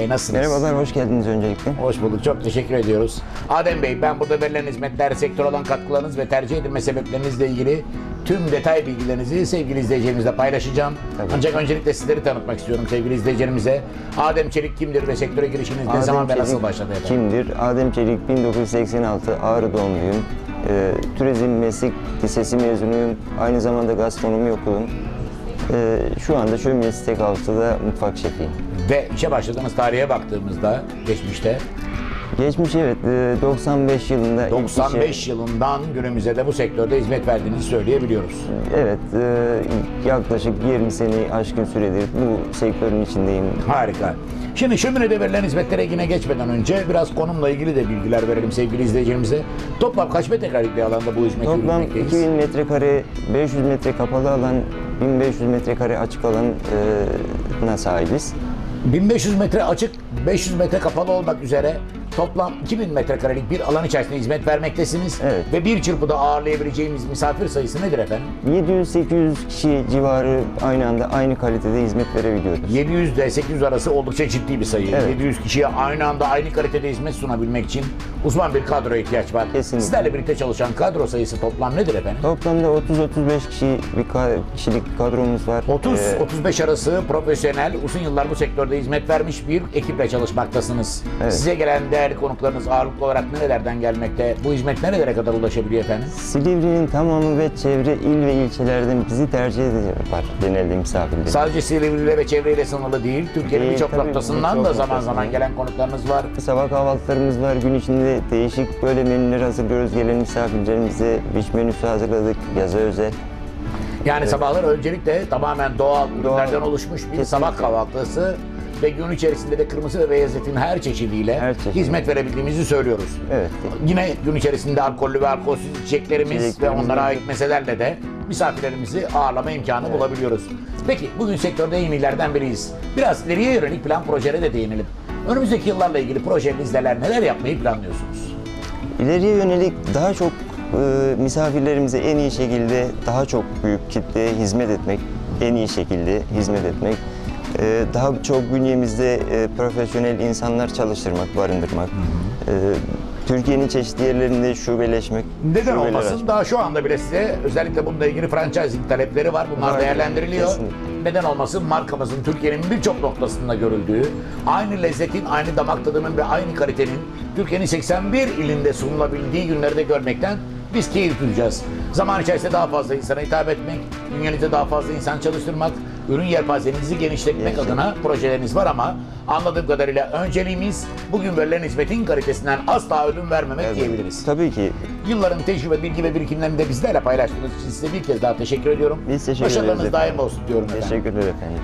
Bey, nasılsınız? Merhabalar, hoş geldiniz öncelikle. Hoş bulduk, çok teşekkür ediyoruz. Adem Bey, ben burada verilen hizmetler, sektör olan katkılarınız ve tercih edilme sebeplerinizle ilgili tüm detay bilgilerinizi sevgili izleyicilerimizle paylaşacağım. Tabii. Ancak öncelikle sizleri tanıtmak istiyorum sevgili izleyicilerimize. Adem Çelik kimdir ve sektöre girişiniz ne zaman ve nasıl başladı efendim? Kimdir? Adem Çelik, 1986 Ağrı doğumluyum. Turizm Meslek Lisesi mezunuyum. Aynı zamanda gastronomi okudum. Şu anda Şömine Steak House'da mutfak şefiyim. Ve işe başladığınız tarihe baktığımızda geçmişte Geçmiş, evet, 95 yılında 95 yılından günümüze de bu sektörde hizmet verdiğinizi söyleyebiliyoruz. Evet, yaklaşık 20 seneyi aşkın süredir bu sektörün içindeyim. Harika. Şimdi şöminede verilen hizmetlere yine geçmeden önce biraz konumla ilgili de bilgiler verelim sevgili izleyicilerimize. Toplam kaç metrekarelik bir alanda bu hizmeti Toplam yürütmekteyiz? 2000 metrekare, 500 metre kapalı alan, 1500 metrekare açık alana sahibiz. 1500 metre açık, 500 metre kapalı olmak üzere toplam 2000 metrekarelik bir alan içerisinde hizmet vermektesiniz. Evet. Ve bir çırpıda ağırlayabileceğimiz misafir sayısı nedir efendim? 700-800 kişi civarı aynı anda aynı kalitede hizmet verebiliyoruz. 700 ile 800 arası oldukça ciddi bir sayı. Evet. 700 kişiye aynı anda aynı kalitede hizmet sunabilmek için uzman bir kadroya ihtiyaç var. Kesinlikle. Sizlerle birlikte çalışan kadro sayısı toplam nedir efendim? Toplamda 30-35 kişilik bir kadromuz var. 30-35 arası profesyonel, uzun yıllar bu sektörde hizmet vermiş bir ekiple çalışmaktasınız. Evet. Size gelen değerli konuklarınız ağırlıklı olarak nerelerden gelmekte? Bu hizmet nerelere kadar ulaşabiliyor efendim? Silivri'nin tamamı ve çevre il ve ilçelerden bizi tercih ediyorlar genelde misafirler. Sadece Silivri ve çevreyle sınırlı değil, Türkiye'nin Değil, birçok tabii, noktasından birçok da zaman noktasından. zaman gelen konuklarınız var. Sabah kahvaltılarımız var. Gün içinde değişik böyle menüler hazırlıyoruz. Gelen misafirlerimize beach menüsü hazırladık. Yaza özel. Yani sabahlar öncelikle tamamen doğal ürünlerden oluşmuş bir Kesinlikle. sabah kahvaltısı ve gün içerisinde de kırmızı ve beyaz etin her çeşidiyle Her çeşidi. hizmet verebildiğimizi söylüyoruz. Evet. Yine gün içerisinde alkollü ve alkolsüz içeceklerimiz ve İçeceklerimiz onlara var. ait meselelerle de misafirlerimizi ağırlama imkanı bulabiliyoruz. Peki bugün sektörde yenilerden biriyiz. Biraz ileriye yönelik plan projelere de değinelim. Önümüzdeki yıllarla ilgili projeniz neler yapmayı planlıyorsunuz? İleriye yönelik daha çok misafirlerimize en iyi şekilde daha çok büyük kitleye hizmet etmek, en iyi şekilde hizmet etmek, daha çok bünyemizde profesyonel insanlar çalıştırmak, barındırmak, Türkiye'nin çeşitli yerlerinde şubeleşmek. Neden şubeler olmasın? açmak. Daha şu anda bile size özellikle bununla ilgili franchising talepleri var. Bunlar Var, değerlendiriliyor. kesinlikle. Neden olmasın? Markamızın Türkiye'nin birçok noktasında görüldüğü, aynı lezzetin, aynı damak tadının ve aynı kalitenin Türkiye'nin 81 ilinde sunulabildiği günleri de görmekten biz keyif duyacağız. Zaman içerisinde daha fazla insana hitap etmek, dünyanızda daha fazla insan çalıştırmak, ürün yelpazenizi genişletmek adına projeleriniz var ama anladığım kadarıyla önceliğimiz bugün verilen hizmetin kalitesinden asla ödün vermemek Evet, diyebiliriz. tabii ki. Yılların tecrübe, bilgi ve birikimlerini de bizlerle paylaştığınız için size bir kez daha teşekkür ediyorum. Biz teşekkür ederiz Başarılarınız efendim. daim olsun diyorum efendim. Teşekkürler efendim.